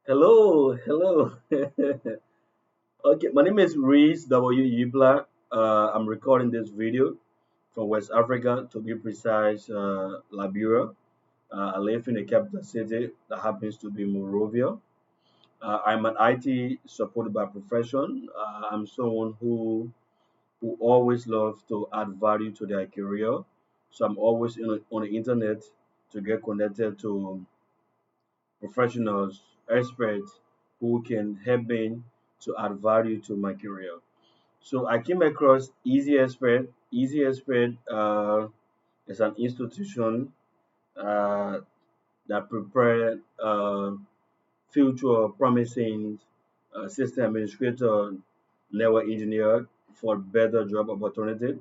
Hello, hello. Okay, my name is Reese W. Yubla. I'm recording this video from West Africa, to be precise, Liberia. I live in the capital city that happens to be Monrovia. I'm an IT support by profession. I'm someone who always loves to add value to their career. So I'm always on the internet to get connected to professionals, experts who can help me to add value to my career. So I came across EZXPRT. EZXPRT is an institution uh, that prepare future promising system administrator, network engineer for better job opportunity.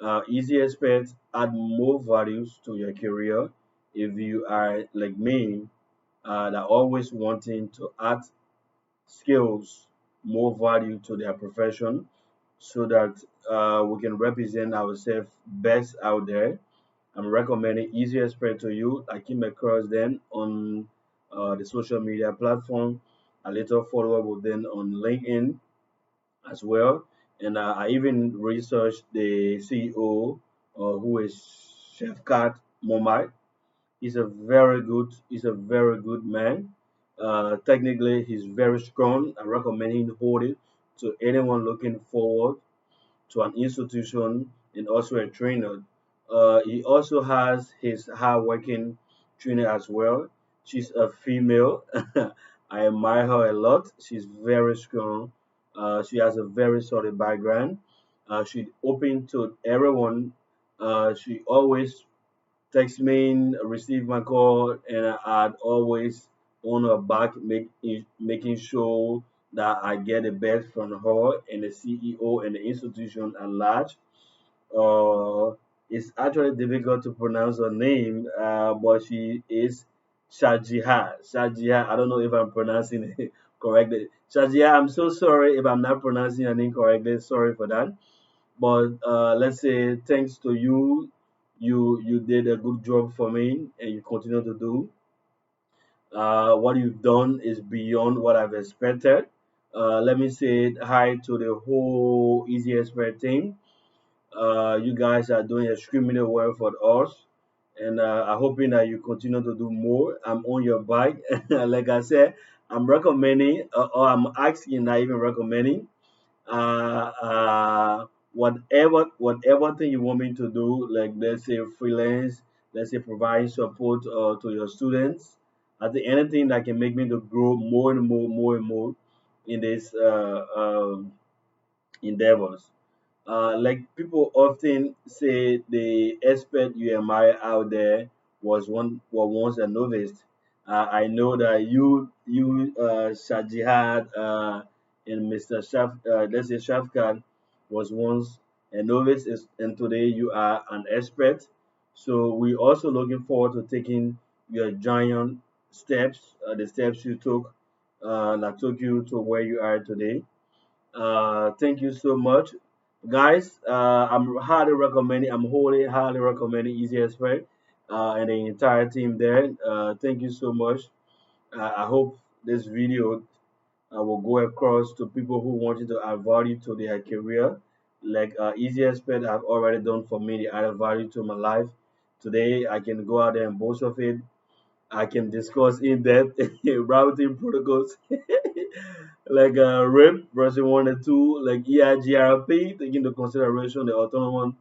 EZXPRT add more values to your career if you are like me, that always wanting to add skills, more value to their profession so that we can represent ourselves best out there. I'm recommending Easier Spread to you. I came across them on the social media platform. I later follow up with them on LinkedIn as well. And I even researched the CEO, who is Chef Cat Momai. He's a very good man. Technically, he's very strong. I recommend him hold it to anyone looking forward to an institution and also a trainer. He also has his hardworking trainer as well. She's a female. I admire her a lot. She's very strong. She has a very solid background. She's open to everyone. She always text me, receive my call, and I'd always on her back, making sure that I get the best from her and the CEO and the institution at large. Uh, it's actually difficult to pronounce her name, but she is Shajiha. Shajiha, I don't know if I'm pronouncing it correctly. Shajiha, I'm so sorry if I'm not pronouncing your name correctly. Sorry for that. But let's say thanks to you, you did a good job for me, and you continue to do. What you've done is beyond what I've expected. Let me say hi to the whole Easy Expert team. You guys are doing extremely well for us, and I'm hoping that you continue to do more. I'm on your bike. Like I said, I'm recommending, or I'm asking, not even recommending, whatever thing you want me to do, like let's say freelance, let's say providing support to your students. I think anything that can make me to grow more and more and more in this endeavors. Like people often say, the expert you admire out there was once a novice. I know that Shajihad, and Mr. let's say Shafkat, was once a novice, and today you are an expert. So we're also looking forward to taking your giant steps, the steps you took, that took you to where you are today. Thank you so much, guys. I'm highly recommending Easy Expert, and the entire team there. Thank you so much. I hope this video will go across to people who wanted to add value to their career. Like Easy Expert have already done for me, the added value to my life. Today, I can go out there and boast of it. I can discuss in depth routing protocols like RIP version 1 and 2, like EIGRP, taking into consideration the autonomous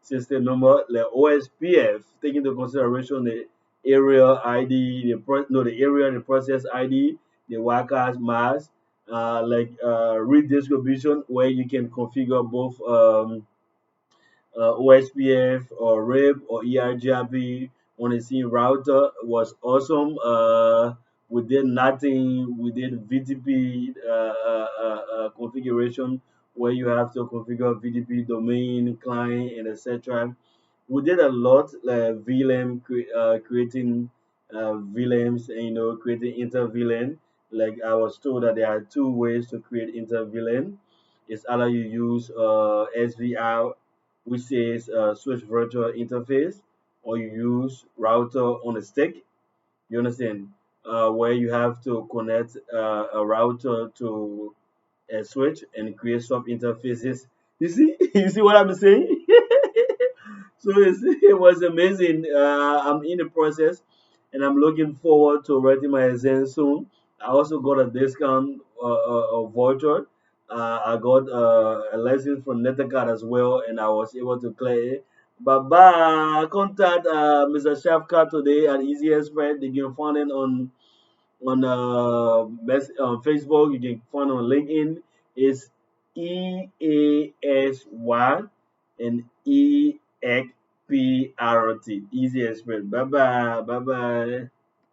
system number, like OSPF, taking into consideration the area ID, the area, the process ID, the workers mask, like redistribution, where you can configure both OSPF or RIP or EIGRP on the same router was awesome. We did nothing. We did VTP configuration, where you have to configure VTP domain, client, and etc. We did a lot, like VLAN, creating VLANs, and creating inter VLAN. Like I was told that there are two ways to create inter VLAN. It's either you use SVR, which says switch virtual interface, or you use router on a stick. You understand? where you have to connect a router to a switch and create sub interfaces. You see, you see what I'm saying? So it was amazing. I'm in the process, and I'm looking forward to writing my exam soon. I also got a discount voucher. I got a license from NetCard as well, and I was able to clear it. But contact Mr. Shafka today at EZXPRT. You can find it on Facebook. You can find on LinkedIn. It's EASY and EXPRT. Easy Express. Bye bye. Bye bye.